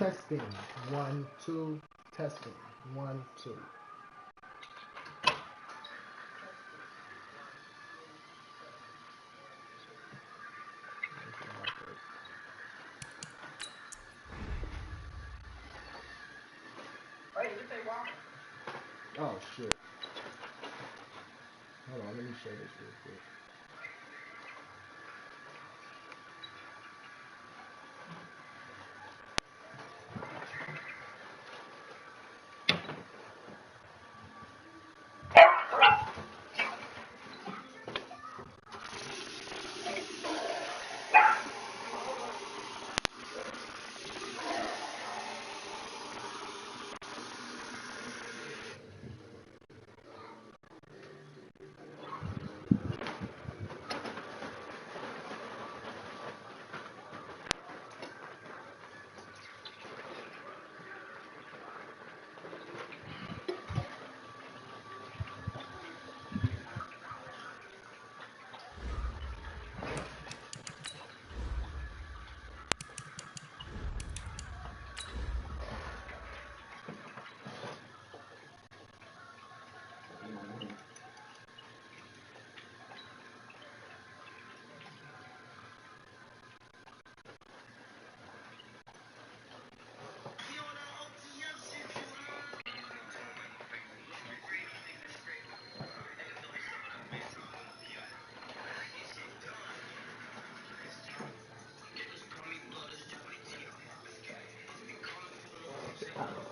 Testing. 1, 2. Testing. 1, 2. Oh shit. Hold on, let me show this real quick.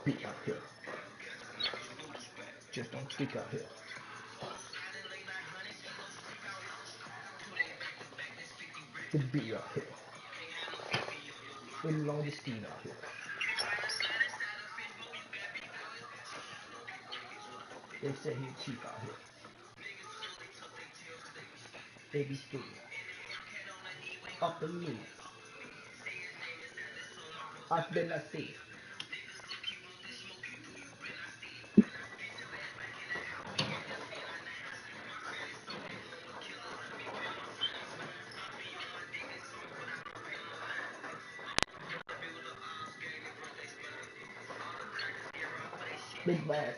Beat out here. Just don't speak out here. The beat out here. The longest beat out here. They say he's cheap out here. They be stupid. Up the loop. I've been a thief. Big bad.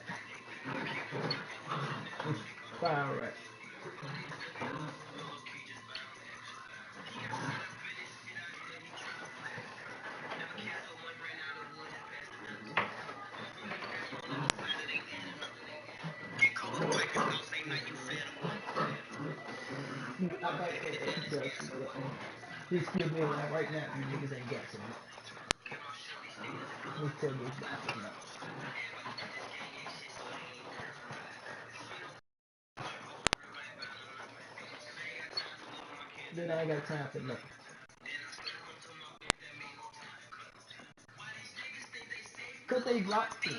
Fire right. I might He's still being like right now, you niggas ain't guessing. Let me tell you exactly. Then I ain't got time for nothing. Cause they blocked me.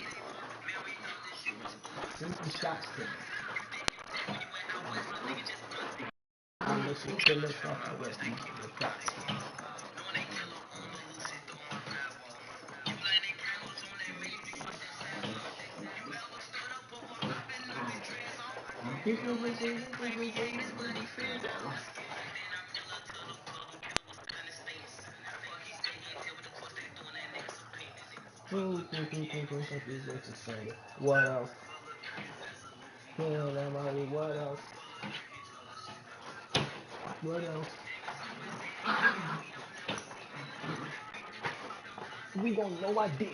Since the shots thing. I'm listening to the fuck away from the facts. You know what what else? What else? What else? We gonna know I did.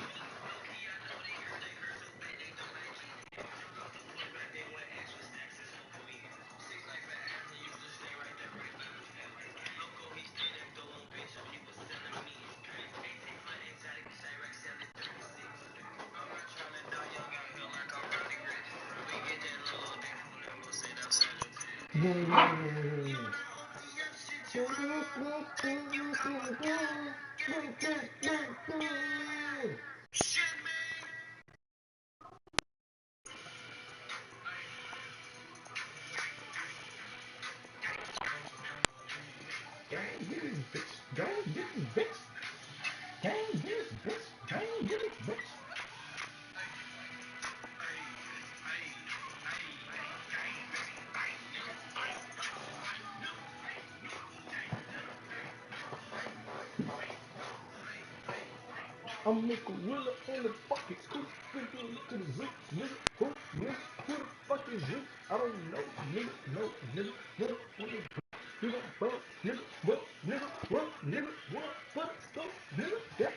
I'm Nickel Willa in the bucket. Who to the zoo, nigga? Who the fuck is you? I don't know, nigga. No, nigga. Nigga, nigga, bro, nigga, what, stuff, nigga, yeah.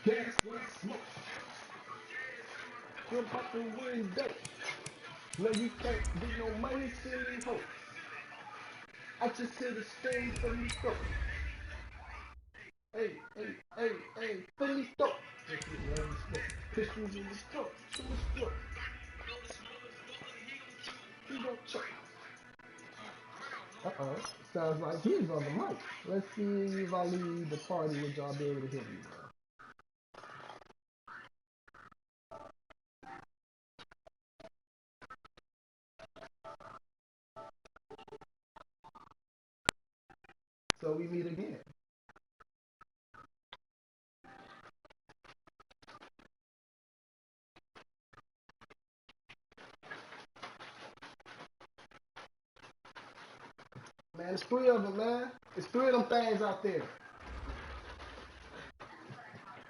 Gas, what, smoke. Jump out the window. No, you can't do no money, silly hoe. I just said the stage for me, stuff. Hey, Philly stop. Pistols in the truck, He don't choke. Sounds like he's on the mic. Let's see if I leave the party, would y'all be able to hear me, bro? So we meet again. Man, it's 3 of them, man. It's 3 of them things out there.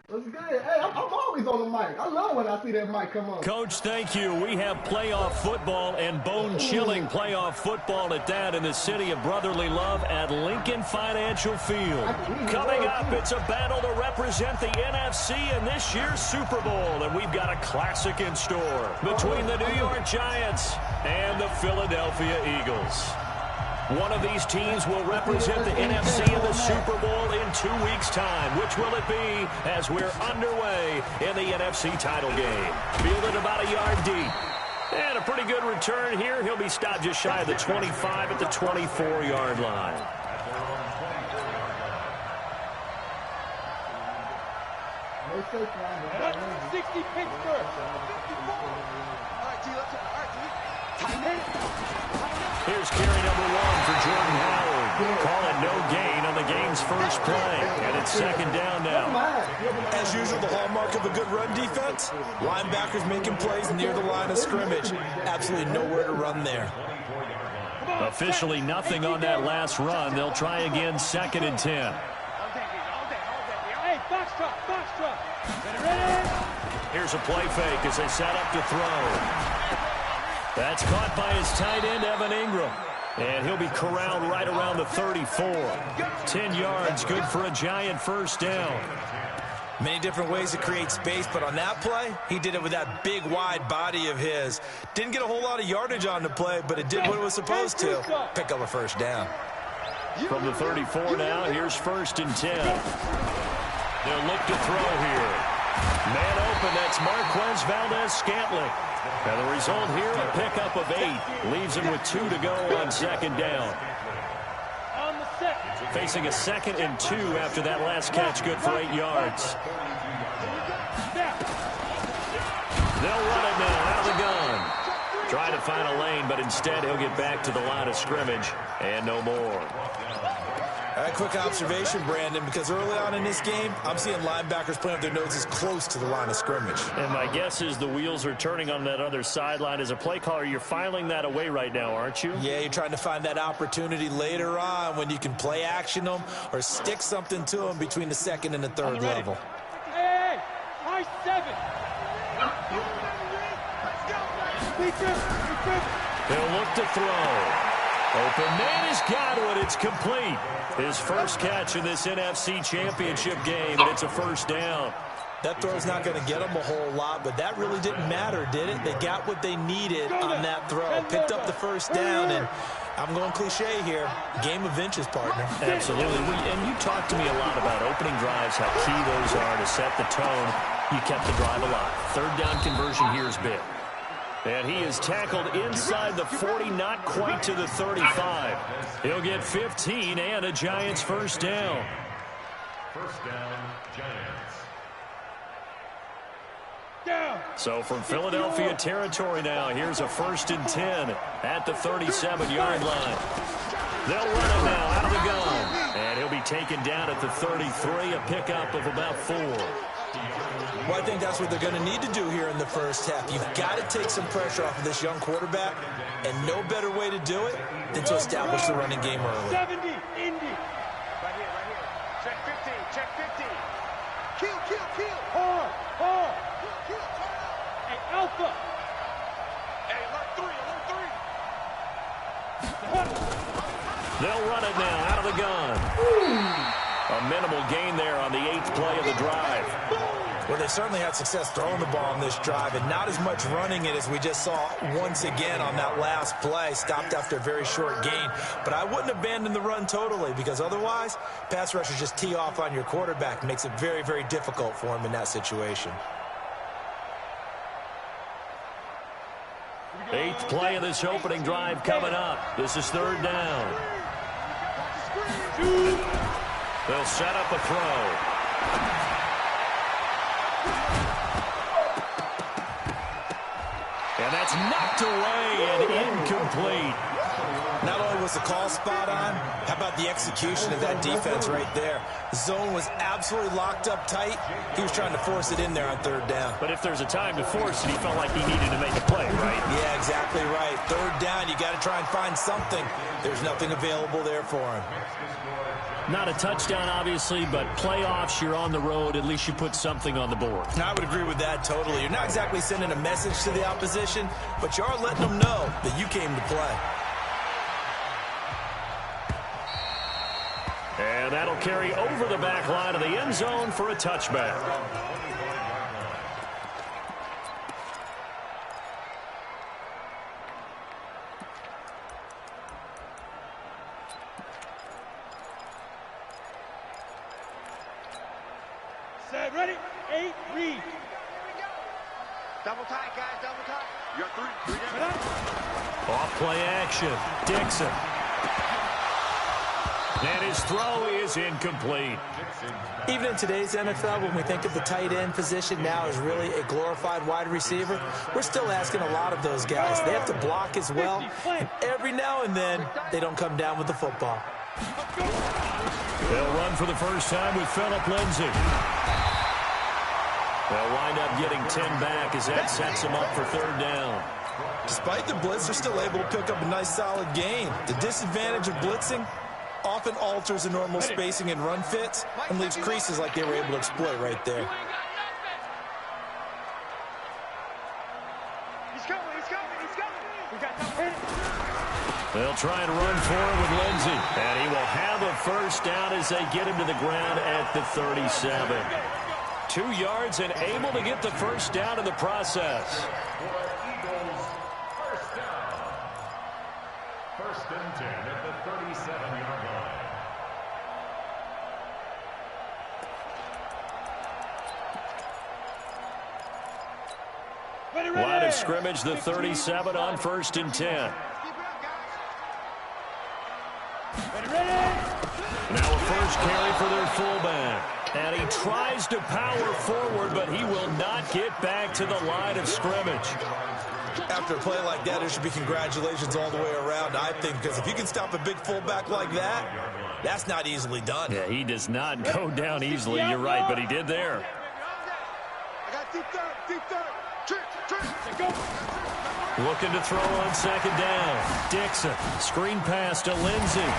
What's good? Hey, I'm always on the mic. I love when I see that mic come on. Coach, thank you. We have playoff football and bone-chilling playoff football at that in the city of brotherly love at Lincoln Financial Field. Coming up, it's a battle to represent the NFC in this year's Super Bowl, and we've got a classic in store between the New York Giants and the Philadelphia Eagles. One of these teams will represent the NFC in the Super Bowl in 2 weeks' time. Which will it be as we're underway in the NFC title game? Fielded about a yard deep. And a pretty good return here. He'll be stopped just shy of the 25 at the 24-yard line. That's 60 Pittsburgh. Here's carry number 1 for Jordan Howard. Call it no gain on the game's first play. And it's second down now. As usual, the hallmark of a good run defense, linebackers making plays near the line of scrimmage. Absolutely nowhere to run there. Officially nothing on that last run. They'll try again, 2nd and 10. Hey, box truck. Here's a play fake as they set up to throw. That's caught by his tight end, Evan Ingram. And he'll be corralled right around the 34. 10 yards, good for a Giant first down. Many different ways to create space, but on that play, he did it with that big, wide body of his. Didn't get a whole lot of yardage on the play, but it did what it was supposed to. Pick up a first down. From the 34 now, here's 1st and 10. They'll look to throw here. Man open, that's Marquez Valdez-Scantling. And the result here, a pickup of 8. Leaves him with 2 to go on 2nd down. Facing a 2nd and 2 after that last catch, good for 8 yards. They'll run it now out of the gun. Try to find a lane, but instead he'll get back to the line of scrimmage and no more. A quick observation, Brandon, because early on in this game, I'm seeing linebackers playing with their noses close to the line of scrimmage. And my guess is the wheels are turning on that other sideline. As a play caller, you're filing that away right now, aren't you? Yeah, you're trying to find that opportunity later on when you can play action them or stick something to them between the 2nd and the 3rd level. Hey, high 7. He'll look to throw. Open man has got it. It's complete. His first catch in this NFC Championship game, and it's a first down. That throw's not going to get them a whole lot, but that really didn't matter, did it? They got what they needed on that throw. Picked up the first down, and I'm going cliche here. Game of inches, partner. Absolutely. And you talked to me a lot about opening drives, how key those are to set the tone. You kept the drive alive. 3rd down conversion here is big. And he is tackled inside the 40, not quite to the 35. He'll get 15 and a Giants first down. First down, Giants. So from Philadelphia territory now, here's a 1st and 10 at the 37-yard line. They'll run it now out of the gun. And he'll be taken down at the 33, a pickup of about 4. Well, I think that's what they're going to need to do here in the first half. You've got to take some pressure off of this young quarterback, and no better way to do it than to establish the running game early. 70, Indy. Right here. Check 15. Hard. Hey, Alpha. They'll run it now out of the gun. A minimal gain there on the 8th play of the drive. Well, they certainly had success throwing the ball on this drive, and not as much running it as we just saw once again on that last play. Stopped after a very short gain. But I wouldn't abandon the run totally, because otherwise, pass rushers just tee off on your quarterback. Makes it very, very difficult for him in that situation. 8th play of this opening drive coming up. This is 3rd down. They'll set up a throw. And that's knocked away and incomplete. Not only was the call spot on, how about the execution of that defense right there? The zone was absolutely locked up tight. He was trying to force it in there on 3rd down. But if there's a time to force it, he felt like he needed to make a play, right? Yeah, exactly right. 3rd down, you got to try and find something. There's nothing available there for him. Not a touchdown, obviously, but playoffs, you're on the road. At least you put something on the board. I would agree with that totally. You're not exactly sending a message to the opposition, but you are letting them know that you came to play. And that'll carry over the back line of the end zone for a touchback. Set, ready? 8, read. Double tight, guys, double tight. You got 3 down. Off play action. Dixon. And his throw is incomplete. Even in today's NFL, when we think of the tight end position now as really a glorified wide receiver, we're still asking a lot of those guys. They have to block as well, and every now and then, they don't come down with the football. They'll run for the first time with Phillip Lindsay. They'll wind up getting 10 back as that sets them up for 3rd down. Despite the blitz, they're still able to pick up a nice solid gain. The disadvantage of blitzing often alters the normal spacing and run fits and leaves creases like they were able to exploit right there. He's coming. We got hit. They'll try and run forward with Lindsay. And he will have a first down as they get him to the ground at the 37. 2 yards and able to get the first down in the process. First down. 1st and 10 at the 37-yard line. Line of scrimmage, the 37 on 1st and 10. Now a first carry for their fullback. And he tries to power forward, but he will not get back to the line of scrimmage. After a play like that, there should be congratulations all the way around, I think, because if you can stop a big fullback like that, that's not easily done. Yeah, he does not go down easily, you're right, but he did there. I got deep third. Looking to throw on 2nd down. Dixon, screen pass to Lindsay.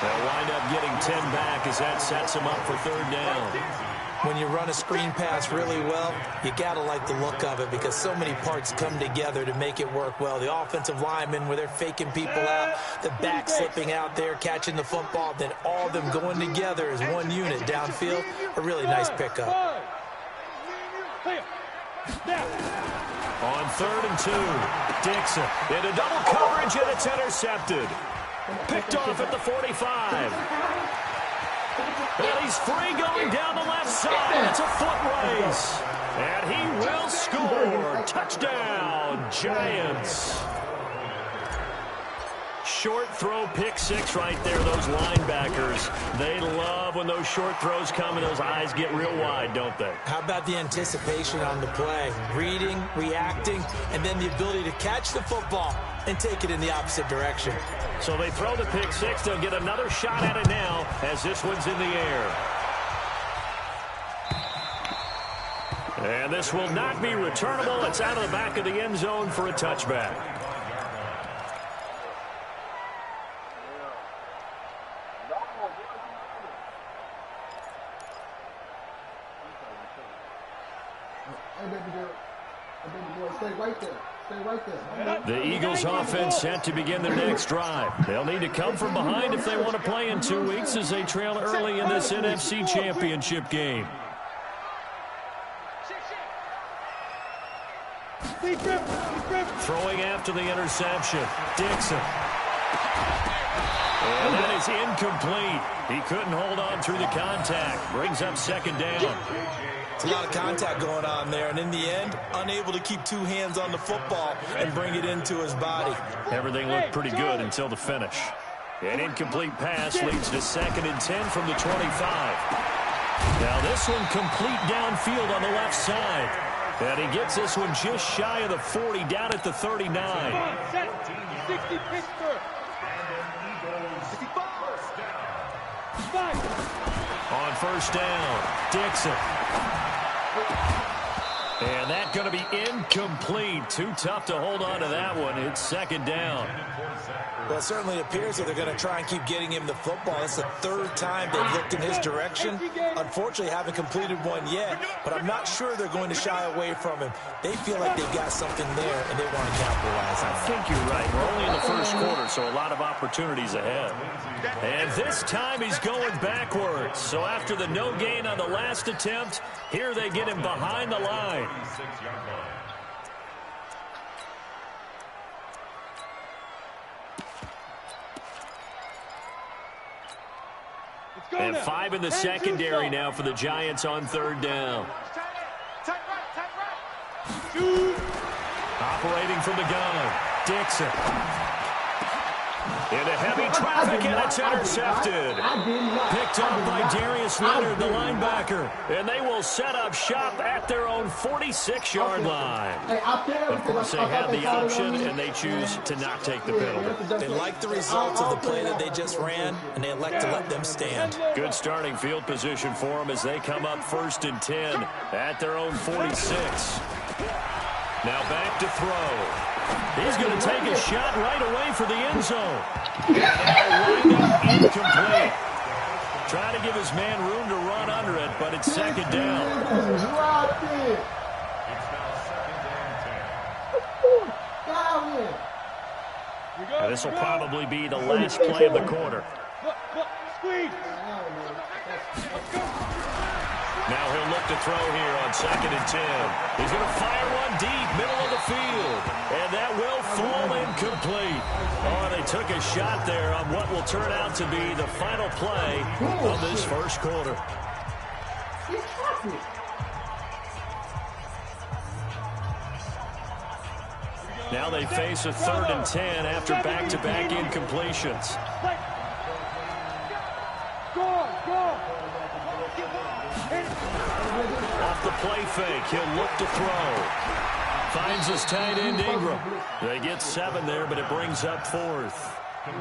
They'll wind up getting 10 back as that sets them up for 3rd down. When you run a screen pass really well, you got to like the look of it because so many parts come together to make it work well. The offensive linemen, where they're faking people out, the back slipping out there, catching the football, then all of them going together as one unit downfield. A really nice pickup. On 3rd and 2, Dixon into double coverage, and it's intercepted. Picked off at the 45. And he's free going down the left side. It's a foot race. And he will score. Touchdown, Giants. Short throw, pick 6 right there. Those linebackers, they love when those short throws come and those eyes get real wide, don't they? How about the anticipation on the play? Reading, reacting, and then the ability to catch the football and take it in the opposite direction. So they throw the pick 6. They'll get another shot at it now as this one's in the air. And this will not be returnable. It's out of the back of the end zone for a touchback. Stay right there. Stay right there. The Eagles offense set to begin their next drive. They'll need to come from behind if they want to play in 2 weeks as they trail early in this NFC Championship game. Throwing after the interception. Dixon. And that is incomplete. He couldn't hold on through the contact. Brings up second down. It's a lot of contact going on there, and in the end, unable to keep 2 hands on the football and bring it into his body. Everything looked pretty good until the finish. An incomplete pass leads to 2nd and 10 from the 25. Now this one complete downfield on the left side. And he gets this one just shy of the 40, down at the 39. 60 Pittsburgh. On first down, Dixon. And that's going to be incomplete. Too tough to hold on to that one. It's 2nd down. Well, it certainly appears that they're going to try and keep getting him the football. It's the 3rd time they've looked in his direction. Unfortunately, haven't completed one yet, but I'm not sure they're going to shy away from him. They feel like they've got something there, and they want to capitalize on it. I think you're right. We're only in the first quarter, so a lot of opportunities ahead. And this time he's going backwards. So after the no gain on the last attempt, here they get him behind the line. And 5 in the secondary now for the Giants on 3rd down. Operating from the gun, Dixon. Into heavy traffic, and it's intercepted. Picked up by Darius Leonard, the linebacker. And they will set up shop at their own 46-yard line. Of course, they have the option, and they choose to not take the penalty. They like the results of the play that they just ran, and they elect to let them stand. Good starting field position for them as they come up 1st and 10 at their own 46. Now back to throw. He's going to take a shot right away for the end zone. And incomplete. Trying to give his man room to run under it, but it's 2nd down. And this will probably be the last play of the quarter. Now he'll look to throw here on 2nd and 10. He's going to fire one deep, middle of the field. And that will fall incomplete. Oh, they took a shot there on what will turn out to be the final play of this first quarter. Now they face a 3rd and 10 after back-to-back incompletions. Off the play fake, he'll look to throw. Finds his tight end Ingram. They get 7 there, but it brings up 4th.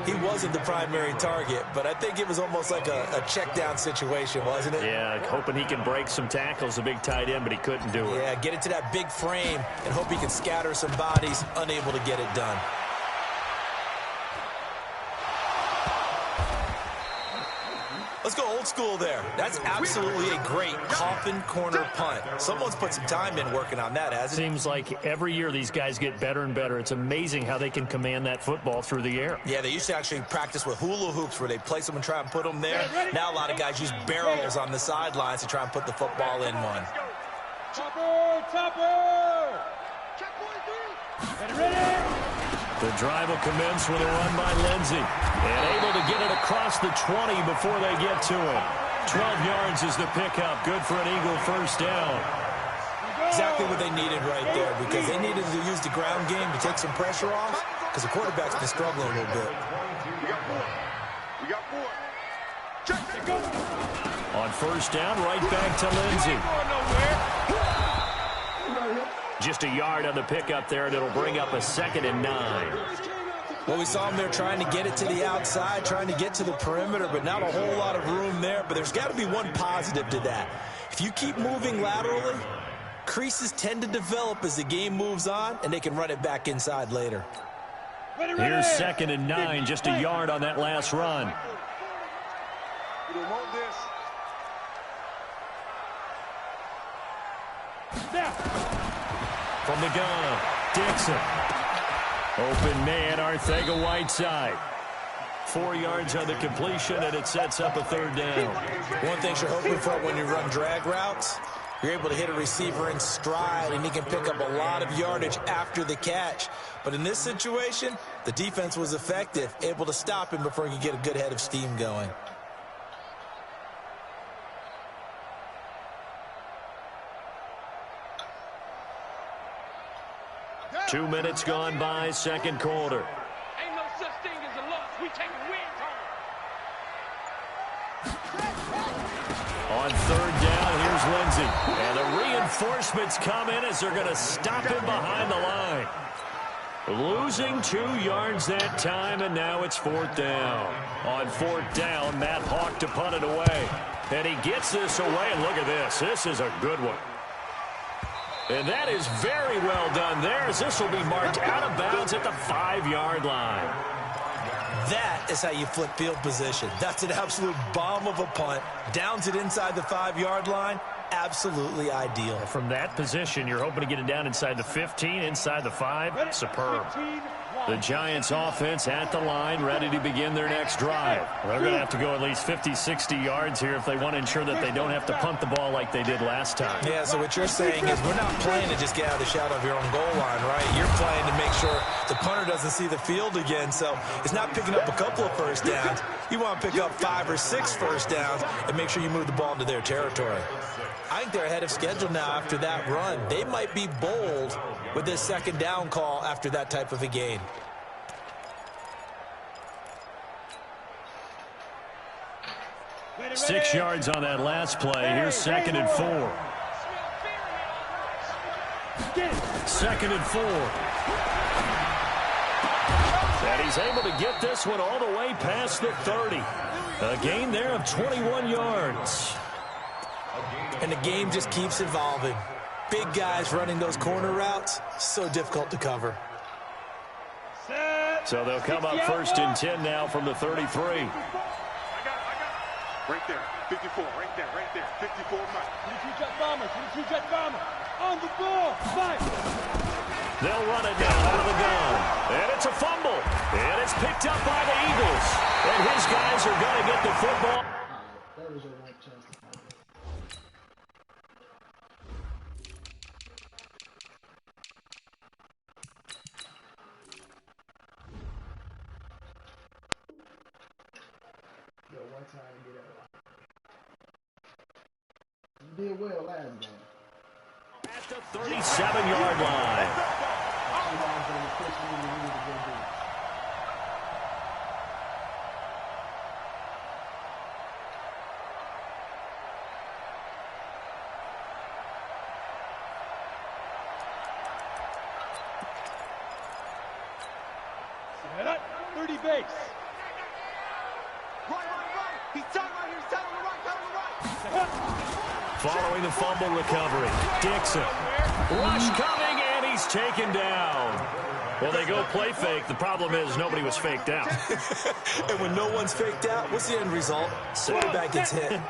He wasn't the primary target, but I think it was almost like a check down situation, wasn't it? Yeah, hoping he can break some tackles, a big tight end, but he couldn't do it. Yeah, get it to that big frame and hope he can scatter some bodies, unable to get it done. Let's go old school there. That's absolutely a great coffin corner punt. Someone's put some time in working on that, hasn't it? Seems like every year these guys get better and better. It's amazing how they can command that football through the air. Yeah, they used to actually practice with hula hoops where they place them and try and put them there. Now a lot of guys use barrels on the sidelines to try and put the football in one. Chopper! Get ready! The drive will commence with a run by Lindsey. And able to get it across the 20 before they get to it. 12 yards is the pickup. Good for an Eagle first down. Exactly what they needed right there, because they needed to use the ground game to take some pressure off, because the quarterback's been struggling a little bit. We got 4. Check. On first down, right back to Lindsey. Just a yard on the pickup there, and it'll bring up a 2nd and 9. Well, we saw him there trying to get it to the outside, trying to get to the perimeter, but not a whole lot of room there. But there's got to be one positive to that. If you keep moving laterally, creases tend to develop as the game moves on, and they can run it back inside later. Here's 2nd and 9, just a yard on that last run. We don't want this. From the gun, Dixon. Open man, Arcega-Whiteside. 4 yards on the completion, and it sets up a third down. One thing you're hoping for when you run drag routes, you're able to hit a receiver in stride, and he can pick up a lot of yardage after the catch. But in this situation, the defense was effective, able to stop him before he could get a good head of steam going. Two minutes gone by, second quarter. Ain't no such thing as a loss. We taking wins home. On third down, here's Lindsey. And the reinforcements come in as they're going to stop him behind the line. Losing 2 yards that time, and now it's fourth down. On fourth down, Matt Hawk to punt it away. And he gets this away, and look at this. This is a good one. And that is very well done there, as this will be marked out of bounds at the 5-yard line. That is how you flip field position. That's an absolute bomb of a punt. Downs it inside the 5-yard line. Absolutely ideal. From that position, you're hoping to get it down inside the 15, inside the 5. Superb. The Giants offense at the line, ready to begin their next drive. They're going to have to go at least 50, 60 yards here if they want to ensure that they don't have to punt the ball like they did last time. Yeah, so what you're saying is we're not playing to just get out of the shadow of your own goal line, right? You're playing to make sure the punter doesn't see the field again. So it's not picking up a couple of first downs. You want to pick up 5 or 6 first downs and make sure you move the ball into their territory. I think they're ahead of schedule now after that run. They might be bold with this second down call after that type of a gain. Ready, 6 yards on that last play. Here's second and 4. Second and 4. And he's able to get this one all the way past the 30. A gain there of 21 yards. And the game just keeps evolving. Big guys running those corner routes, so difficult to cover. So they'll come up first and 10 now from the 33. Right there, 54, right there, 54 miles. 22 Jet Bombers, 22 Jet Bombers, on the ball, 5. They'll run it down out of the gun. And it's a fumble. And it's picked up by the Eagles. And his guys are going to get the football. That was your right chance to find it. Yo, one time and get it right. You did well last game. At the 37-yard line. Set up, 30 base. Right. He's telling right here, he's telling the right. Following the fumble recovery, Dixon. Rush coming, and he's taken down. Well, they go play fake. The problem is nobody was faked out. And when no one's faked out, what's the end result? Quarterback gets hit.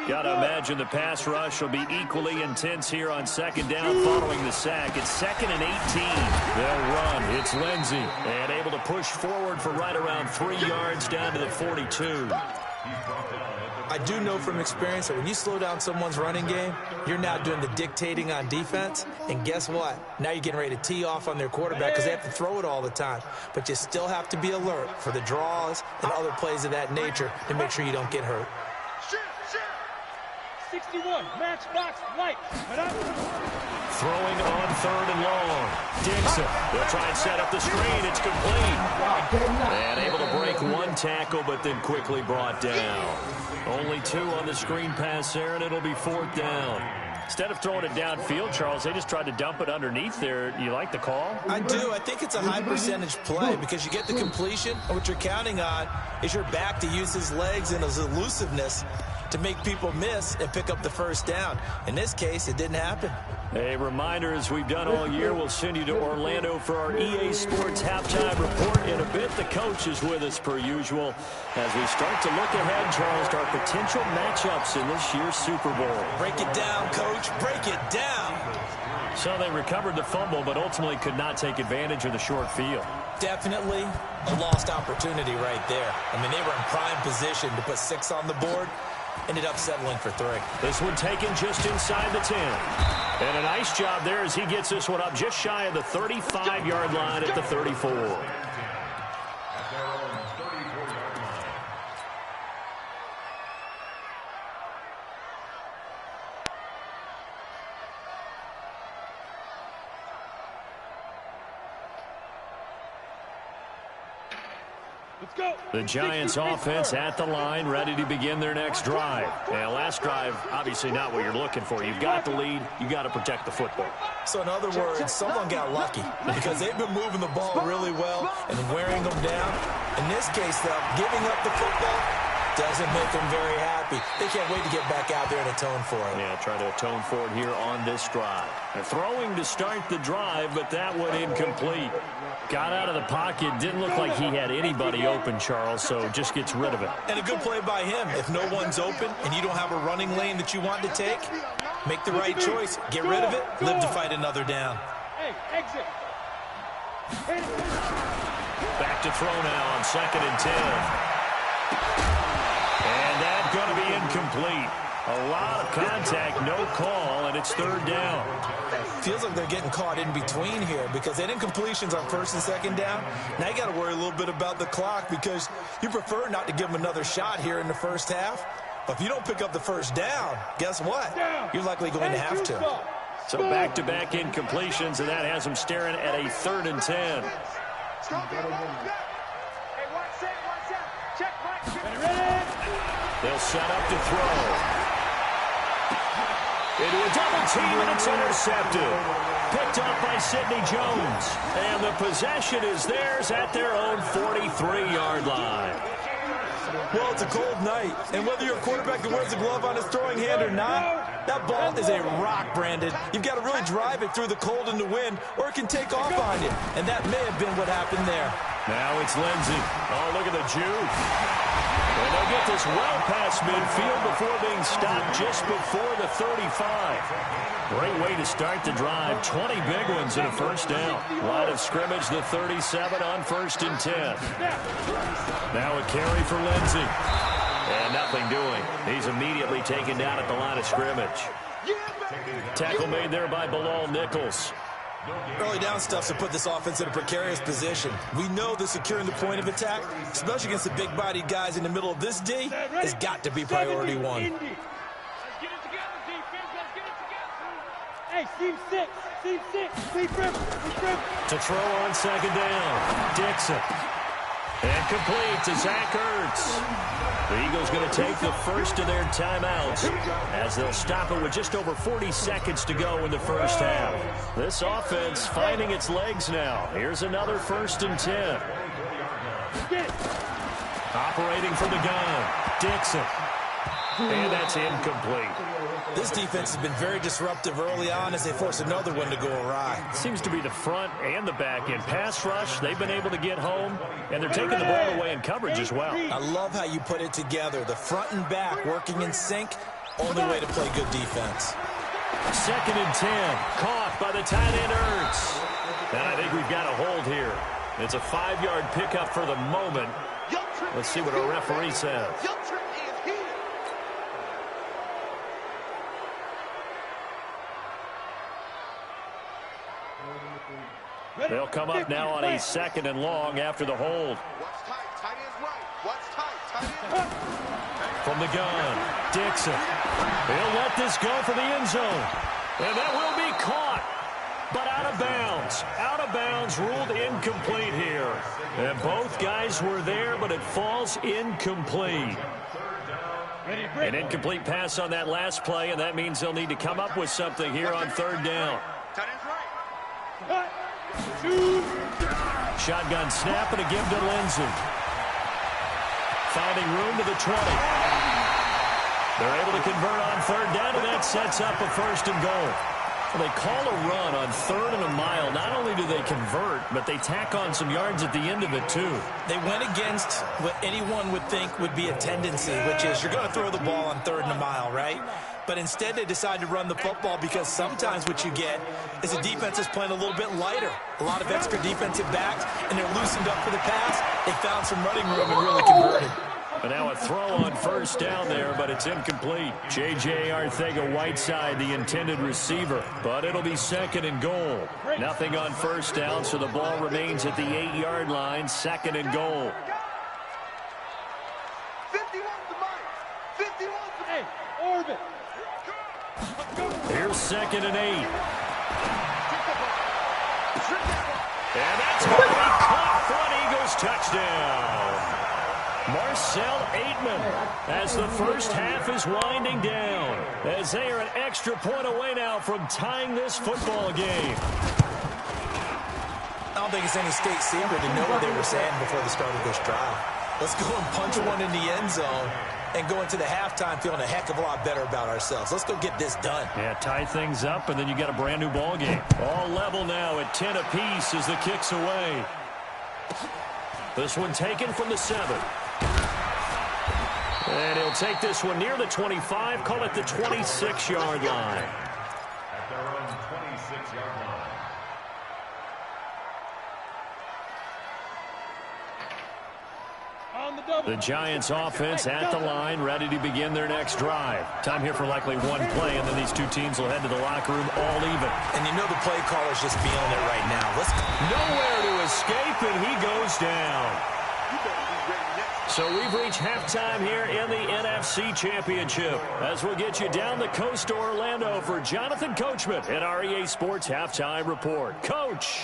Got to imagine the pass rush will be equally intense here on second down following the sack. It's second and 18. They'll run. It's Lindsey, and able to push forward for right around 3 yards down to the 42. I do know from experience that when you slow down someone's running game, you're now doing the dictating on defense. And guess what? Now you're getting ready to tee off on their quarterback because they have to throw it all the time. But you still have to be alert for the draws and other plays of that nature to make sure you don't get hurt. 61, matchbox light. Throwing on third and long. Dixon. They'll try and set up the screen. It's complete. And able to break one tackle, but then quickly brought down. Only 2 on the screen pass there, and it'll be fourth down. Instead of throwing it downfield, Charles, they just tried to dump it underneath there. You like the call? I do. I think it's a high percentage play because you get the completion, and what you're counting on is your back to use his legs and his elusiveness to make people miss and pick up the first down. In this case, it didn't happen. A reminder, as we've done all year, we'll send you to Orlando for our EA Sports halftime report. In a bit, the coach is with us per usual as we start to look ahead, Charles, to our potential matchups in this year's Super Bowl. Break it down, Coach. coach break it down. So they recovered the fumble, but ultimately could not take advantage of the short field. Definitely a lost opportunity right there. I mean, they were in prime position to put 6 on the board. Ended up settling for 3. This one taken just inside the 10. And a nice job there as he gets this one up just shy of the 35-yard line at the 34. The Giants offense at the line, ready to begin their next drive. And last drive, obviously not what you're looking for. You've got the lead. You've got to protect the football. So in other words, someone got lucky because they've been moving the ball really well and wearing them down. In this case, though, giving up the football doesn't make them very happy. They can't wait to get back out there and atone for it. Yeah, try to atone for it here on this drive. They're throwing to start the drive, but that one incomplete. Got out of the pocket. Didn't look like he had anybody open, Charles, so just gets rid of it. And a good play by him. If no one's open and you don't have a running lane that you want to take, make the right choice. Get rid of it. Live to fight another down. Hey, exit. Back to throw now on 2nd and 10. And that's going to be incomplete. A lot of contact, no call, and it's 3rd down. Feels like they're getting caught in between here because they didn't completions on 1st and 2nd down. Now you got to worry a little bit about the clock because you prefer not to give them another shot here in the first half. But if you don't pick up the 1st down, guess what? You're likely going to have to. So back-to-back incompletions, and that has them staring at a 3rd and 10. They'll set up to throw. Into a double team, and it's intercepted. Picked up by Sidney Jones. And the possession is theirs at their own 43-yard line. Well, it's a cold night, and whether you're a quarterback that wears a glove on his throwing hand or not, that ball is a rock, Brandon. You've got to really drive it through the cold and the wind, or it can take off on you. And that may have been what happened there. Now it's Lindsey. Oh, look at the juke. And they'll get this well past midfield before being stopped just before the 35. Great way to start the drive. 20 big ones in a 1st down. Line of scrimmage, the 37 on 1st and 10. Now a carry for Lindsey. And nothing doing. He's immediately taken down at the line of scrimmage. Tackle made there by Bilal Nichols. Early down stuff to put this offense in a precarious position. We know that securing the point of attack, especially against the big-bodied guys in the middle of this D, has got to be priority 1. Let's get it together, defense. Let's get it together. Hey, team 6. Team 6. Lead River. To throw on 2nd down. Dixon. And complete to Zach Ertz. The Eagles going to take the first of their timeouts as they'll stop it with just over 40 seconds to go in the 1st half. This offense finding its legs now. Here's another 1st and 10. Operating from the gun. Dixon. And that's incomplete. This defense has been very disruptive early on as they force another one to go awry. Seems to be the front and the back end. Pass rush, they've been able to get home, and they're taking the ball away in coverage as well. I love how you put it together. The front and back working in sync, only way to play good defense. 2nd and 10, caught by the tight end Ertz. And I think we've got a hold here. It's a 5-yard pickup for the moment. Let's see what our referee says. They'll come up now on a 2nd and long after the hold. What's tight? Tight end's right. What's tight? Tight end. From the gun, Dixon. He'll let this go for the end zone. And that will be caught, but out of bounds. Out of bounds, ruled incomplete here. And both guys were there, but it falls incomplete. An incomplete pass on that last play, and that means they'll need to come up with something here on 3rd down. Tight end's right. Shotgun snap and a give to Lindsey. Finding room to the 20. They're able to convert on 3rd down, and that sets up a 1st and goal. Well, they call a run on 3rd and a mile. Not only do they convert, but they tack on some yards at the end of it, too. They went against what anyone would think would be a tendency, which is you're going to throw the ball on 3rd and a mile, right? But instead they decide to run the football because sometimes what you get is a defense is playing a little bit lighter. A lot of extra defensive backs, and they're loosened up for the pass. They found some running room and really converted. But now a throw on 1st down there, but it's incomplete. J.J. Arcega-Whiteside, the intended receiver. But it'll be 2nd and goal. Nothing on 1st down, so the ball remains at the 8-yard line. 2nd and goal. 51 to Mike. 51 to Hey, Orbit. Here's 2nd and 8. And that's going to be caught for an Eagles touchdown. Marcel Aitman as the first half is winding down, as they are an extra point away now from tying this football game. I don't think it's any state secret to know what they were saying before the start of this drive. Let's go and punch one in the end zone and go into the halftime feeling a heck of a lot better about ourselves. Let's go get this done. Yeah, tie things up, and then you got a brand new ball game. All level now at 10 apiece as the kick's away. This one taken from the 7. And he'll take this one near the 25, call it the 26-yard line. At their own 26-yard line. On the double. The Giants offense at the line, ready to begin their next drive. Time here for likely one play, and then these two teams will head to the locker room all even. And you know the play caller's just feeling it right now. Let's go. Nowhere to escape, and he goes down. So we've reached halftime here in the NFC Championship, as we'll get you down the coast to Orlando for Jonathan Coachman at REA Sports Halftime Report. Coach.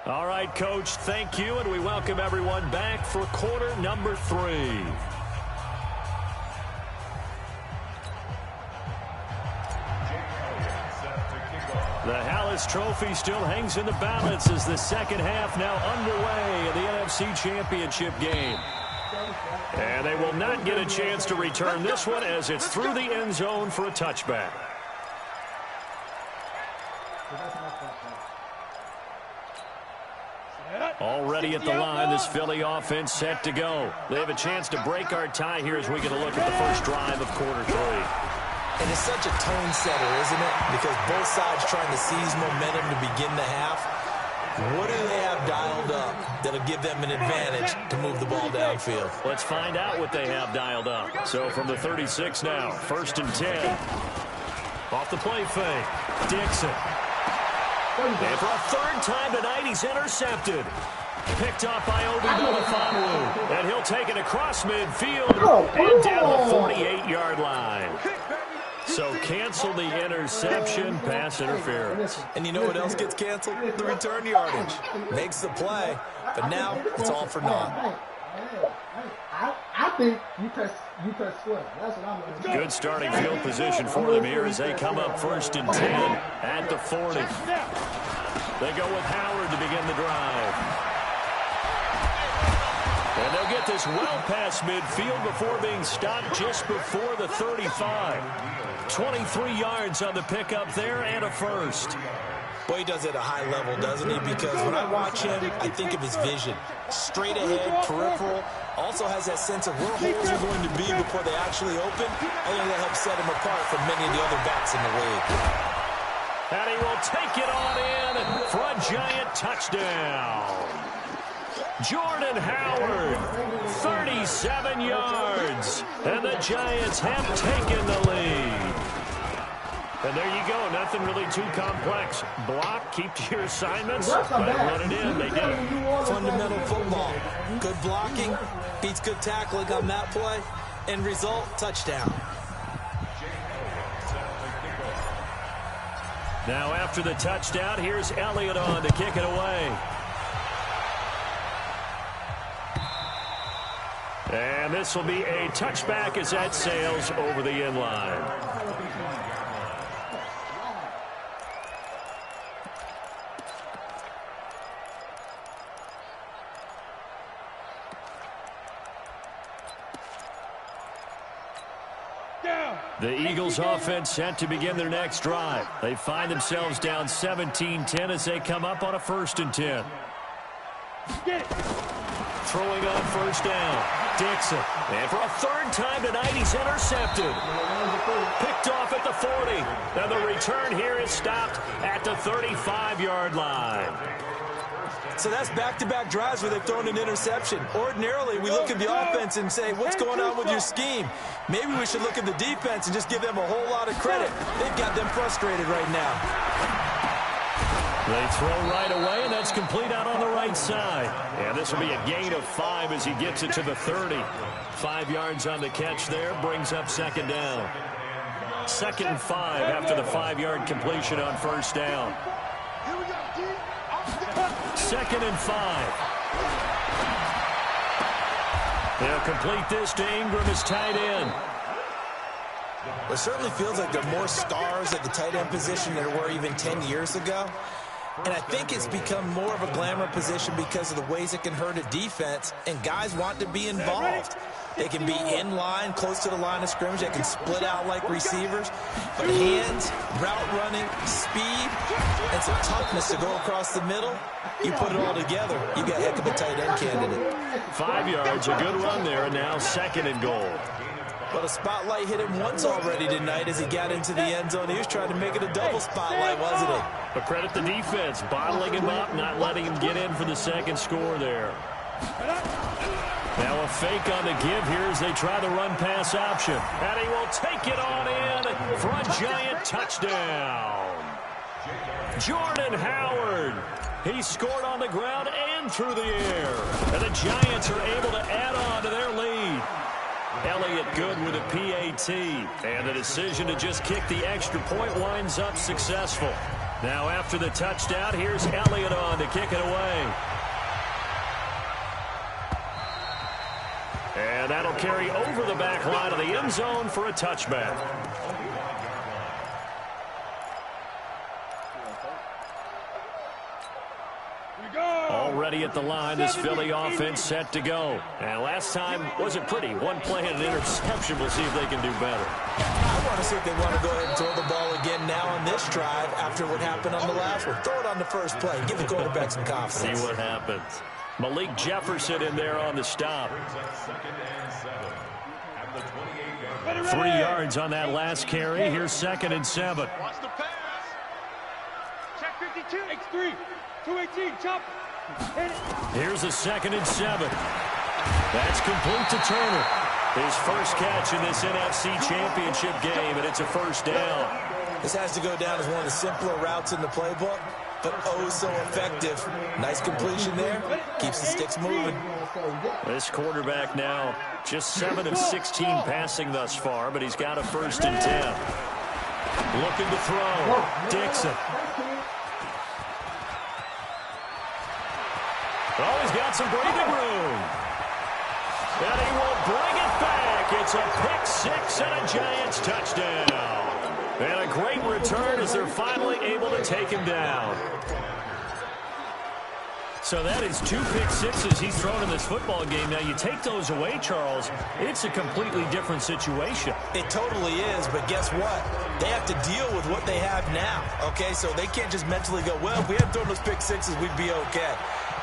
All right, Coach, thank you, and we welcome everyone back for quarter number 3. The Hallis Trophy still hangs in the balance as the second half now underway in the NFC Championship game. And they will not get a chance to return this one as it's through the end zone for a touchback. Already at the line, this Philly offense set to go. They have a chance to break our tie here as we get a look at the first drive of quarter 3. And it's such a tone setter, isn't it? Because both sides trying to seize momentum to begin the half. What do they have dialed up that'll give them an advantage to move the ball downfield? Let's find out what they have dialed up. So from the 36 now, 1st and 10. Off the play fake. Dixon. And for a 3rd time tonight, he's intercepted. Picked up by Obi Melifonwu. And he'll take it across midfield and down the 48-yard line. So cancel the interception, pass interference. And you know what else gets canceled? The return yardage. Makes the play, but now it's all for naught. I think you press square. That's what I'm going to do. Good starting field position for them here as they come up 1st and 10 at the 40. They go with Howard to begin the drive. And they'll get this well past midfield before being stopped just before the 35. 23 yards on the pickup there and a first. Boy, he does it at a high level, doesn't he? Because when I watch him, I think of his vision. Straight ahead, peripheral. Also has that sense of where holes are going to be before they actually open. I think that helps set him apart from many of the other backs in the league. And he will take it on in for a giant touchdown. Jordan Howard, 37 yards. And the Giants have taken the lead. And there you go. Nothing really too complex. Block, keep to your assignments, but run it in. They did. Fundamental football. Good blocking, beats good tackling on that play. End result, touchdown. Now after the touchdown, here's Elliott on to kick it away. And this will be a touchback as that sails over the end line. The Eagles offense set to begin their next drive. They find themselves down 17-10 as they come up on a 1st and 10. Throwing on 1st down. Dixon. And for a 3rd time tonight, he's intercepted. Picked off at the 40. And the return here is stopped at the 35-yard line. So that's back-to-back drives where they've thrown an interception. Ordinarily, we look at the offense and say, what's going on with your scheme? Maybe we should look at the defense and just give them a whole lot of credit. They've got them frustrated right now. They throw right away, and that's complete out on the right side. And this will be a gain of 5 as he gets it to the 30. 5 yards on the catch there, brings up 2nd down. 2nd and 5 after the 5-yard completion on 1st down. 2nd and 5. They'll complete this to Ingram as tight end. It certainly feels like there are more stars at the tight end position than there were even 10 years ago. And I think it's become more of a glamour position because of the ways it can hurt a defense, and guys want to be involved. They can be in line, close to the line of scrimmage. They can split out like receivers. But hands, route running, speed, and some toughness to go across the middle, you put it all together, you got a heck of a tight end candidate. 5 yards, a good run there, and now 2nd and goal. But a spotlight hit him once already tonight as he got into the end zone. He was trying to make it a double spotlight, wasn't he? But credit the defense, bottling him up, not letting him get in for the 2nd score there. Now a fake on the give here as they try the run-pass option. And he will take it on in for a giant touchdown. Jordan Howard. He scored on the ground and through the air. And the Giants are able to add on to their lead. Elliott good with a PAT. And the decision to just kick the extra point winds up successful. Now after the touchdown, here's Elliott on to kick it away. And that'll carry over the back line of the end zone for a touchback. Already at the line, this Philly offense set to go. And last time wasn't pretty. One play and an interception. We'll see if they can do better. I want to see if they want to go ahead and throw the ball again now on this drive after what happened on the last one. Throw it on the first play. Give the quarterback some confidence. See what happens. Malik Jefferson in there on the stop. 3 yards on that last carry. Here's 2nd and 7. Watch the pass. Check 52. X3. 218. Chop. Here's a 2nd and 7. That's complete to Turner. His first catch in this NFC Championship game, and it's a 1st down. This has to go down as one of the simpler routes in the playbook, but oh so effective. Nice completion there. Keeps the sticks moving. This quarterback now just 7 of 16 passing thus far, but he's got a 1st and 10. Looking to throw. Dixon. Oh, he's got some breathing room. And he will bring it back. It's a pick 6 and a Giants touchdown. And a great return as they're finally able to take him down. So that is 2 pick sixes he's thrown in this football game. Now, you take those away, Charles, it's a completely different situation. It totally is, but guess what? They have to deal with what they have now, okay? So they can't just mentally go, well, if we hadn't thrown those pick sixes, we'd be okay.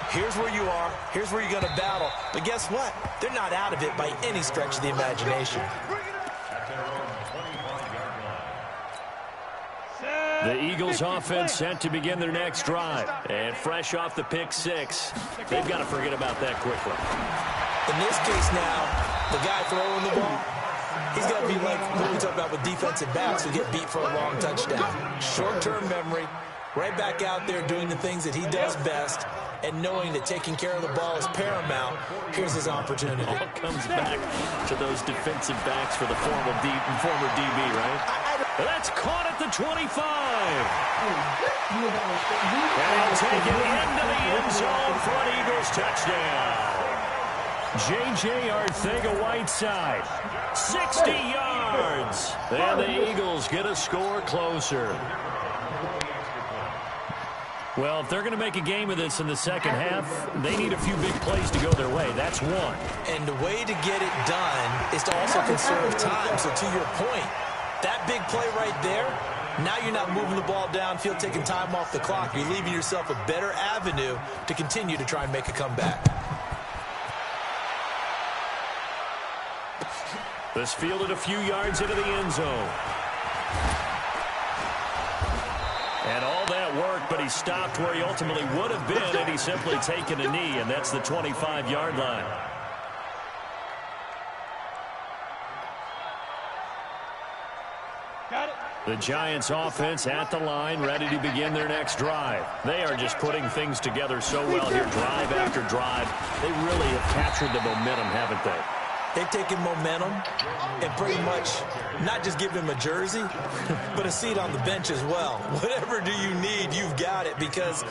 Here's where you are. Here's where you're going to battle. But guess what? They're not out of it by any stretch of the imagination. The Eagles offense set to begin their next drive. And fresh off the pick 6, they've got to forget about that quickly. In this case now, the guy throwing the ball, he's got to be like what we talk about with defensive backs who get beat for a long touchdown. Short-term memory, right back out there doing the things that he does best, and knowing that taking care of the ball is paramount. Here's his opportunity. All comes back to those defensive backs for the former DB, right? That's caught at the 25. And he'll take it into the end zone for an Eagles touchdown. J.J. Arcega-Whiteside, 60 yards. And the Eagles get a score closer. Well, if they're going to make a game of this in the second half, they need a few big plays to go their way. That's one. And the way to get it done is to also conserve time. So to your point, That big play right there, now you're not moving the ball downfield, taking time off the clock. You're leaving yourself a better avenue to continue to try and make a comeback. This fielded a few yards into the end zone. And all that work, but he stopped where he ultimately would have been had he simply taken a knee, and that's the 25-yard line. Got it. The Giants offense at the line, ready to begin their next drive. They are just putting things together so well here, drive after drive. They really have captured the momentum, haven't they? They've taken momentum and pretty much not just give him a jersey, but a seat on the bench as well. Whatever do you need, you've got it, because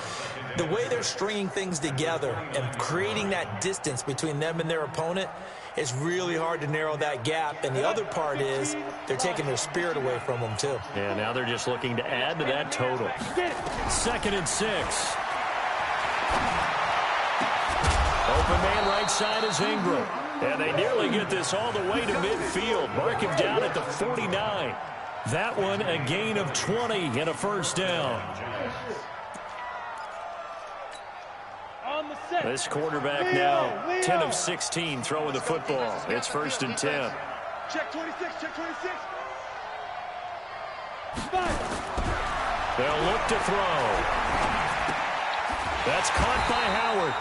the way they're stringing things together and creating that distance between them and their opponent is really hard to narrow that gap. And the other part is they're taking their spirit away from them, too. Yeah, now they're just looking to add to that total. 2nd and 6. Open man right side is Ingram. And they nearly get this all the way to midfield. Mark him down at the 49. That one a gain of 20 and a first down. On the set. This quarterback now 10 of 16 throwing the football. It's 1st and 10. Check 26, check 26. They'll look to throw. That's caught by Howard.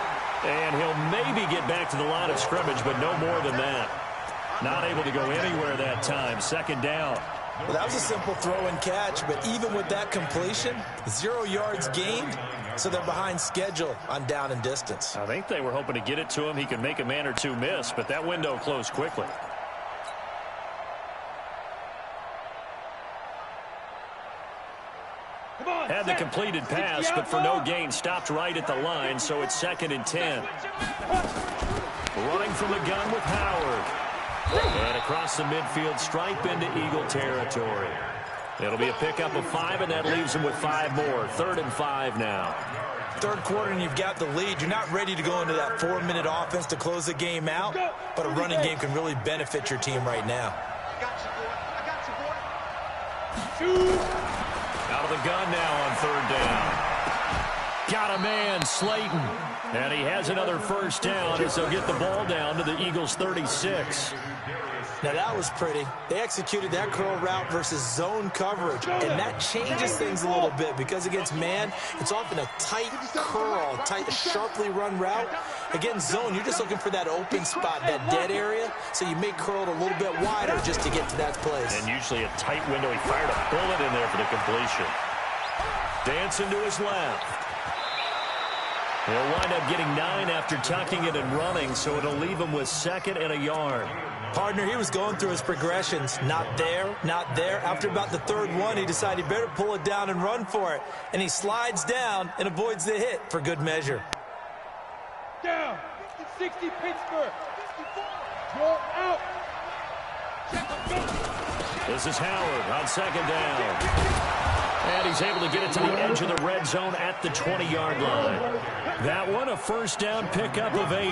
And he'll maybe get back to the line of scrimmage, but no more than that. Not able to go anywhere that time. 2nd down. Well, that was a simple throw and catch, but even with that completion, 0 yards gained, so they're behind schedule on down and distance. I think they were hoping to get it to him. He could make a man or two miss, but that window closed quickly. Had the completed pass, but for no gain, stopped right at the line, so it's 2nd and 10. Running from the gun with Howard. And across the midfield, stripe into Eagle territory. It'll be a pickup of 5, and that leaves him with 5 more. 3rd and 5 now. 3rd quarter, and you've got the lead. You're not ready to go into that 4-minute offense to close the game out, but a running game can really benefit your team right now. I got you, boy. I got you, boy. Shoot. Out of the gun now on 3rd down. Got a man, Slayton. And he has another first down as they'll get the ball down to the Eagles' 36. Now that was pretty. They executed that curl route versus zone coverage, and that changes things a little bit because against man, it's often a tight curl, tight, sharply run route. Against zone, you're just looking for that open spot, that dead area, so you may curl it a little bit wider just to get to that place. And usually a tight window. He fired a bullet in there for the completion. Dancing to his left. He'll wind up getting 9 after tucking it and running, so it'll leave him with 2nd and a yard. Partner, he was going through his progressions. Not there, not there. After about the 3rd one, he decided he better pull it down and run for it. And he slides down and avoids the hit for good measure. Down. 60 Pittsburgh. Roll out. This is Howard on 2nd down. And he's able to get it to the edge of the red zone at the 20-yard line. That one, a first down pickup of 8.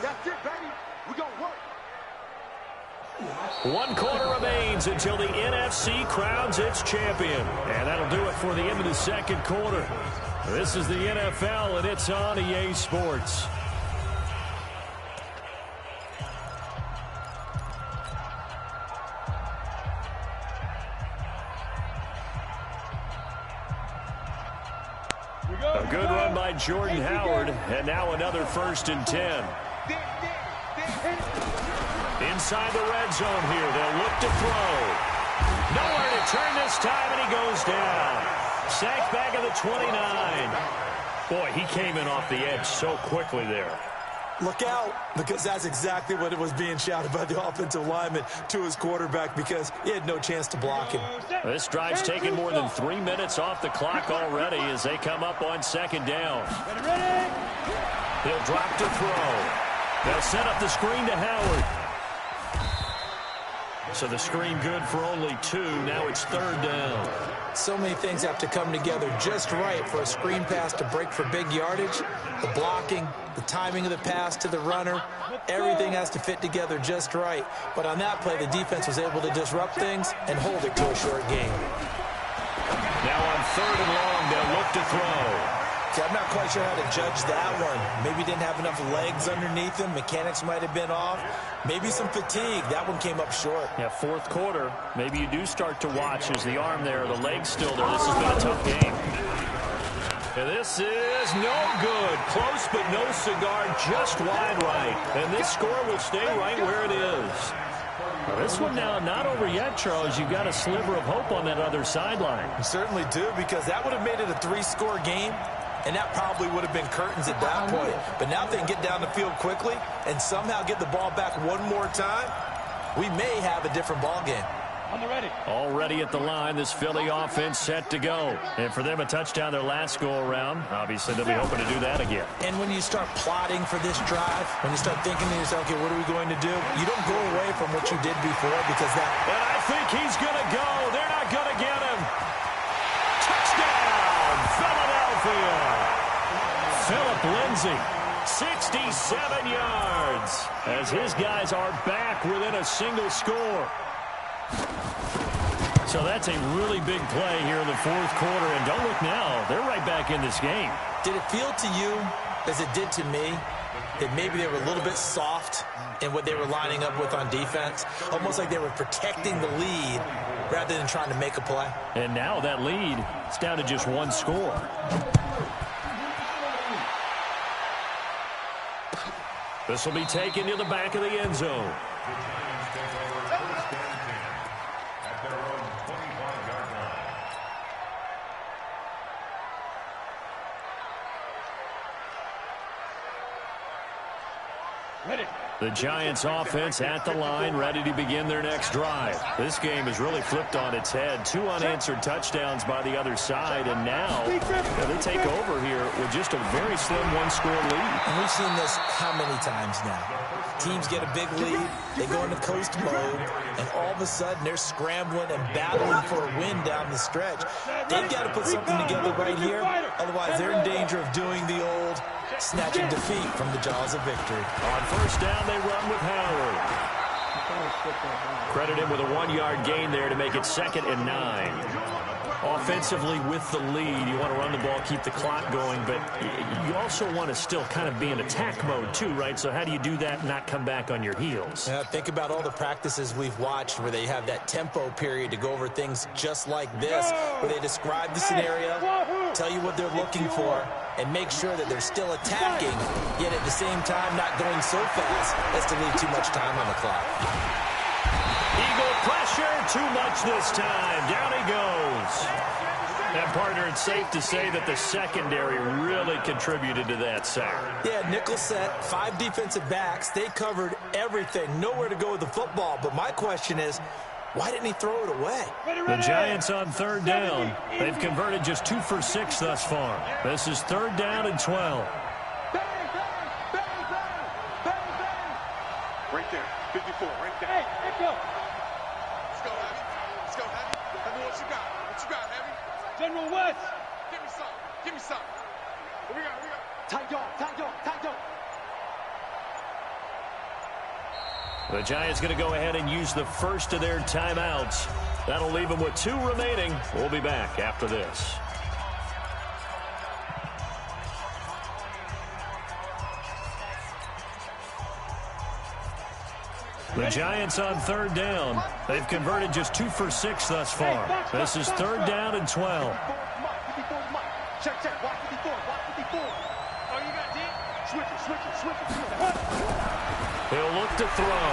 That's it, baby. We're going to work. 1 quarter remains until the NFC crowns its champion. And that'll do it for the end of the 2nd quarter. This is the NFL, and it's on EA Sports. A good run by Jordan Howard, and now another 1st and 10. Inside the red zone here, they'll look to throw. Nowhere to turn this time, and he goes down. Sacked back at the 29. Boy, he came in off the edge so quickly there. Look out, because that's exactly what it was being shouted by the offensive lineman to his quarterback because he had no chance to block him. This drive's taken more than 3 minutes off the clock already as they come up on 2nd down. He'll drop to throw. They'll set up the screen to Howard. So the screen good for only 2. Now it's 3rd down. So many things have to come together just right for a screen pass to break for big yardage. The blocking, the timing of the pass to the runner, everything has to fit together just right. But on that play, the defense was able to disrupt things and hold it to a short game. Now on 3rd and long, they'll look to throw. See, I'm not quite sure how to judge that one. Maybe didn't have enough legs underneath him. Mechanics might have been off. Maybe some fatigue. That one came up short. Yeah, 4th quarter. Maybe you do start to watch as the arm there, the leg's still there. This has been a tough game. And this is no good. Close, but no cigar. Just wide right. And this score will stay right where it is. Well, this one now not over yet, Charles. You've got a sliver of hope on that other sideline. You certainly do, because that would have made it a 3-score game. And that probably would have been curtains at that point. But now if they can get down the field quickly and somehow get the ball back one more time, we may have a different ball game. I'm ready. Already at the line, this Philly offense set to go. And for them, a touchdown their last go-around. Obviously, they'll be hoping to do that again. And when you start plotting for this drive, when you start thinking to yourself, okay, what are we going to do? You don't go away from what you did before, because that... And I think he's going to go. They're not going to get him. Touchdown, Philadelphia. Philip Lindsay, 67 yards, as his guys are back within a single score. So that's a really big play here in the 4th quarter. And don't look now, they're right back in this game. Did it feel to you, as it did to me, that maybe they were a little bit soft in what they were lining up with on defense? Almost like they were protecting the lead rather than trying to make a play. And now that lead is down to just 1 score. This will be taken to the back of the end zone. The Giants offense at the line, ready to begin their next drive. This game has really flipped on its head. 2 unanswered touchdowns by the other side, and now they take over here with just a very slim 1-score lead. And we've seen this how many times now? Teams get a big lead, they go into coast mode, and all of a sudden they're scrambling and battling for a win down the stretch. They've got to put something together right here, otherwise they're in danger of doing the old snatching defeat from the jaws of victory. On 1st down, they run with Howard. Credit him with a 1-yard gain there to make it 2nd and 9. Offensively with the lead, you want to run the ball, keep the clock going, but you also want to still kind of be in attack mode too, right? So how do you do that and not come back on your heels? Think about all the practices we've watched where they have that tempo period to go over things just like this, where they describe the scenario, tell you what they're looking for, and make sure that they're still attacking, yet at the same time not going so fast as to leave too much time on the clock. Eagle pressure, too much this time. Down he goes. And, partner, it's safe to say that the secondary really contributed to that sack. Yeah, nickel set, 5 defensive backs. They covered everything. Nowhere to go with the football. But my question is, why didn't he throw it away? The Giants on 3rd down. They've converted just 2 for 6 thus far. This is 3rd down and 12. Right there, 54, right there. Hey, let's go. Let's go, Heavy. Let's go, Heavy. Heavy, what you got? What you got, Heavy? General West. Give me some. Give me some. What we got? Tight dog, tight dog, tight dog. The Giants going to go ahead and use the first of their timeouts. That'll leave them with 2 remaining. We'll be back after this. The Giants on 3rd down. They've converted just 2 for 6 thus far. This is 3rd down and 12. Check, check. Watch 54. Watch 54. Oh, you got D? Switch it. He'll look to throw.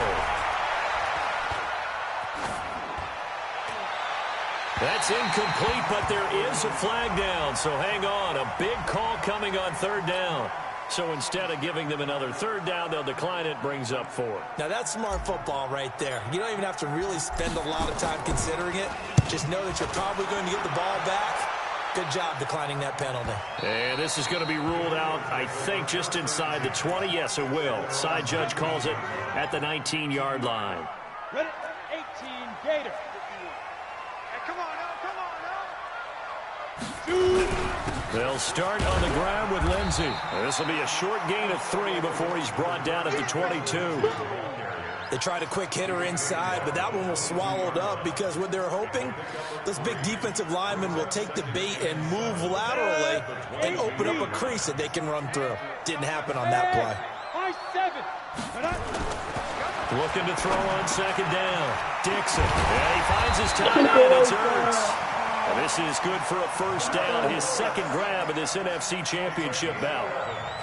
That's incomplete, but there is a flag down. So hang on. A big call coming on 3rd down. So instead of giving them another 3rd down, they'll decline it, brings up 4. Now, that's smart football right there. You don't even have to really spend a lot of time considering it. Just know that you're probably going to get the ball back. Good job declining that penalty. And this is going to be ruled out, I think, just inside the 20. Yes, it will. Side judge calls it at the 19-yard line. Ready? 18, Gator. Hey, come on now, come on now. They'll start on the ground with Lindsey. This will be a short gain of 3 before he's brought down at the 22. They tried a quick hitter inside, but that one was swallowed up because what they're hoping, this big defensive lineman will take the bait and move laterally and open up a crease that they can run through. Didn't happen on that play. High 7. Looking to throw on second down. Dixon. And he finds his timeout, and it's Ertz. And this is good for a first down, his second grab in this NFC Championship bout.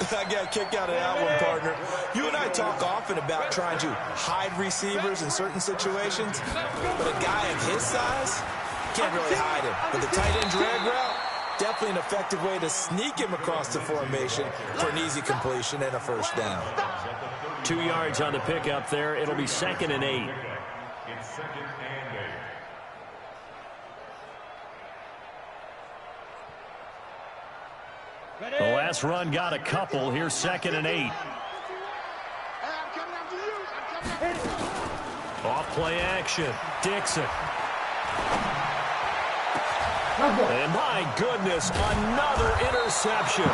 I got a kick out of that one, partner. You and I talk often about trying to hide receivers in certain situations, but a guy of his size can't really hide him. But the tight end drag route, definitely an effective way to sneak him across the formation for an easy completion and a first down. 2 yards on the pickup there. It'll be 2nd and 8. It's 2nd and 8. The last run got a couple. Here's 2nd and 8. Hey, I'm coming after you. I'm coming after you. Off play action. Dixon. And my goodness, another interception.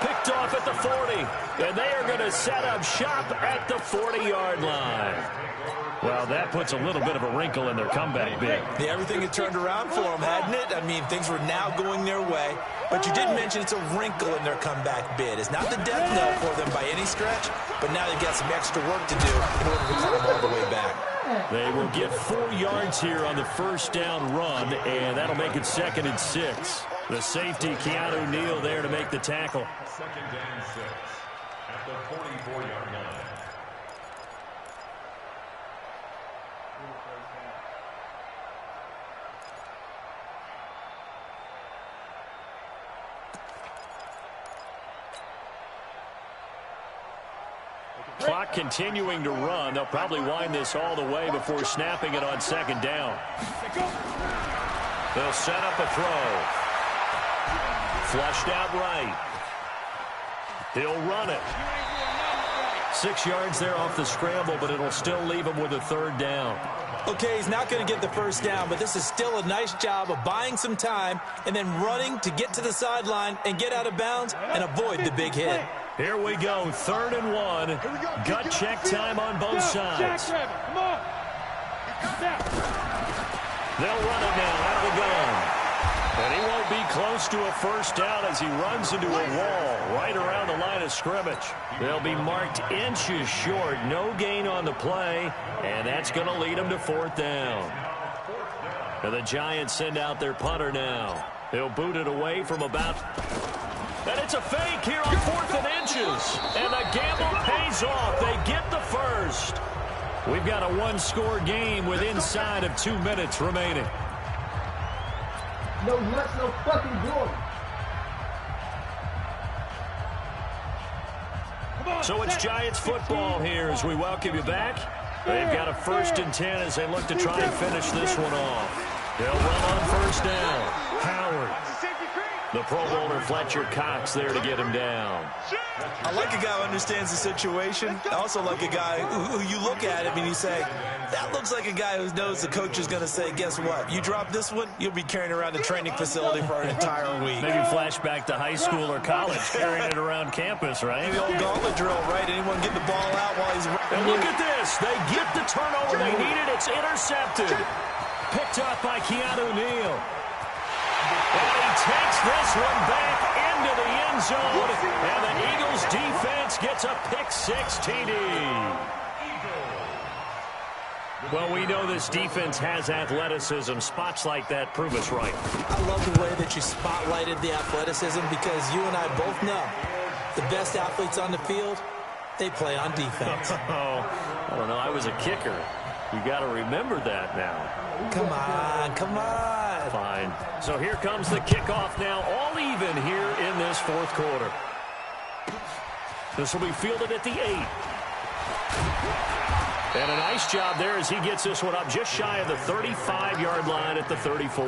Picked off at the 40. And they are going to set up shop at the 40-yard line. Well, that puts a little bit of a wrinkle in their comeback bid. Yeah, everything had turned around for them, hadn't it? I mean, things were now going their way. But you did mention it's a wrinkle in their comeback bid. It's not the death knell for them by any stretch, but now they've got some extra work to do in order to climb all the way back. They will get 4 yards here on the first down run, and that'll make it 2nd and 6. The safety, Keanu Neal, there to make the tackle. 2nd and 6 at the 44-yard line. Clock continuing to run. They'll probably wind this all the way before snapping it on 2nd down. They'll set up a throw. Flushed out right. He'll run it. 6 yards there off the scramble, but it'll still leave him with a 3rd down. Okay, he's not going to get the first down, but this is still a nice job of buying some time and then running to get to the sideline and get out of bounds and avoid the big hit. Here we go, 3rd and 1. Gut check time on both sides. Come on. They'll run it now out of the gun. And he won't be close to a first down as he runs into a wall right around the line of scrimmage. They'll be marked inches short. No gain on the play, and that's going to lead them to 4th down. And the Giants send out their punter now. He'll boot it away from about... And it's a fake here on 4th and inches. And the gamble pays off. They get the first. We've got a one-score game with inside of 2 minutes remaining. No nuts, no fucking glory. So it's Giants football here as we welcome you back. They've got a 1st and 10 as they look to try and finish this one off. They'll run on 1st down. Howard. The Pro Bowler Fletcher Cox there to get him down. I like a guy who understands the situation. I also like a guy who you look at him and you say, that looks like a guy who knows the coach is going to say, guess what? You drop this one, you'll be carrying around the training facility for an entire week. Maybe flashback to high school or college, carrying it around campus, right? The old gauntlet drill, right? Anyone get the ball out while he's... And look at this. They get the turnover they needed. It's intercepted. Picked up by Keanu Neal. And he takes this one back into the end zone. And the Eagles defense gets a pick-6 TD. Well, we know this defense has athleticism. Spots like that prove us right. I love the way that you spotlighted the athleticism because you and I both know the best athletes on the field, they play on defense. Oh, I don't know. I was a kicker. You got to remember that now. Come on, come on. Fine. So here comes the kickoff now, all even here in this 4th quarter. This will be fielded at the 8. And a nice job there as he gets this one up just shy of the 35-yard line at the 34.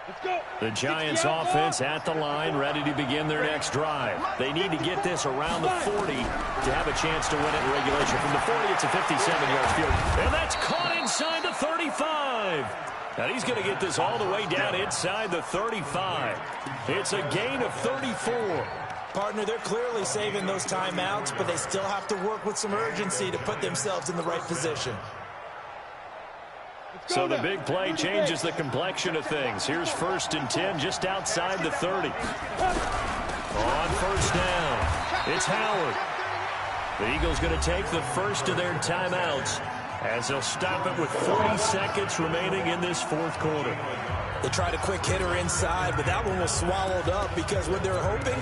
Let's go. The Giants offense at the line, ready to begin their next drive. They need to get this around the 40 to have a chance to win it in regulation. From the 40, it's a 57-yard field. And that's caught inside the 35. And he's going to get this all the way down inside the 35. It's a gain of 34. Partner, they're clearly saving those timeouts, but they still have to work with some urgency to put themselves in the right position. So the big play changes the complexion of things. Here's 1st and 10 just outside the 30. On 1st down, it's Howard. The Eagles going to take the first of their timeouts as they'll stop it with 40 seconds remaining in this 4th quarter. They tried a quick hitter inside, but that one was swallowed up because what they're hoping,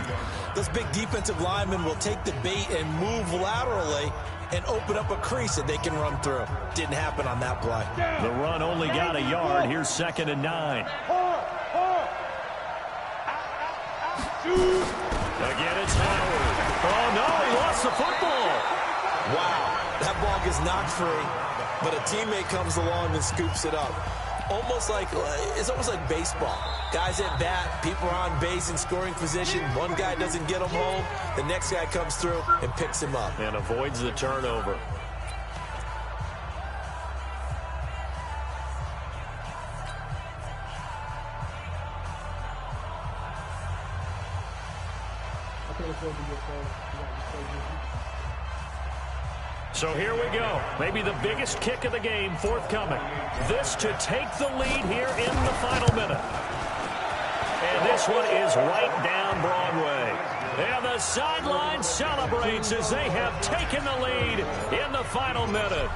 those big defensive linemen will take the bait and move laterally and open up a crease that they can run through. Didn't happen on that play. The run only got a yard. Here's 2nd and 9. Again, it's Howard. Oh, no, he lost the football. Wow, that ball gets knocked free, but a teammate comes along and scoops it up. It's almost like baseball. Guys at bat, people are on base in scoring position. One guy doesn't get him home. The next guy comes through and picks him up. And avoids the turnover. So here we go. Maybe the biggest kick of the game forthcoming. This to take the lead here in the final minute. And this one is right down Broadway. And the sideline celebrates as they have taken the lead in the final minute.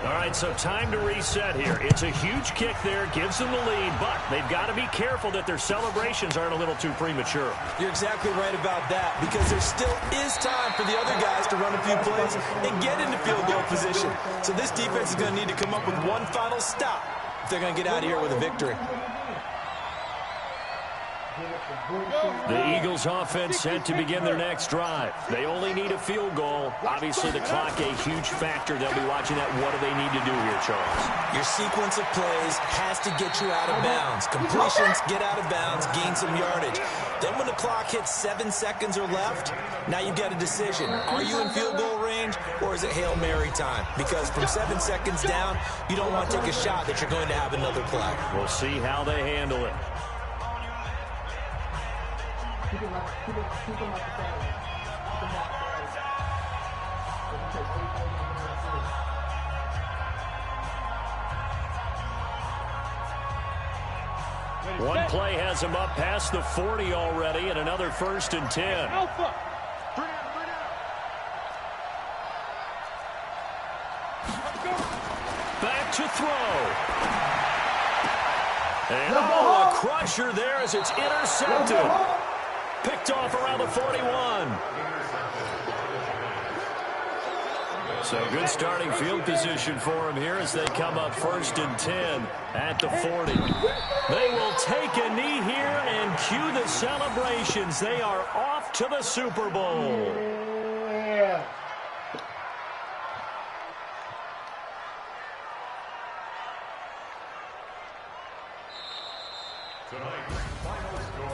All right, so time to reset here. It's a huge kick there, gives them the lead, but they've got to be careful that their celebrations aren't a little too premature. You're exactly right about that, because there still is time for the other guys to run a few plays and get into field goal position. So this defense is going to need to come up with one final stop if they're going to get out of here with a victory. The Eagles offense set to begin their next drive. They only need a field goal. Obviously, the clock a huge factor. They'll be watching that. What do they need to do here, Charles? Your sequence of plays has to get you out of bounds. Completions, get out of bounds, gain some yardage. Then when the clock hits 7 seconds or left, now you've got a decision. Are you in field goal range, or is it Hail Mary time? Because from 7 seconds down, you don't want to take a shot that you're going to have another play. We'll see how they handle it. One play has him up past the 40 already, and another 1st and 10. Alpha. Back to throw. And a crusher there as it's intercepted. Picked off around the 41. So good starting field position for him here as they come up 1st and 10 at the 40. They will take a knee here and cue the celebrations. They are off to the Super Bowl. Yeah.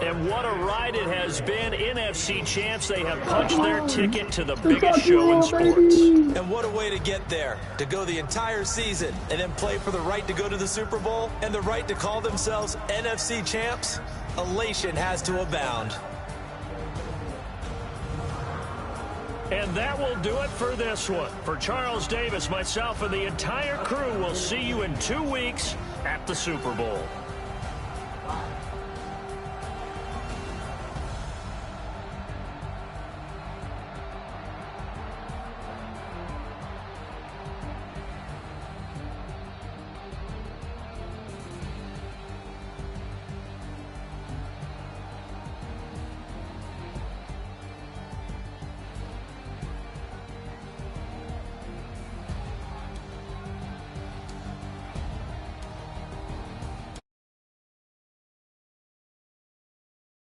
And what a ride it has been. NFC champs, they have punched their ticket to the biggest show in sports. And what a way to get there, to go the entire season and then play for the right to go to the Super Bowl and the right to call themselves NFC champs. Elation has to abound. And that will do it for this one. For Charles Davis, myself, and the entire crew, will see you in 2 weeks at the Super Bowl.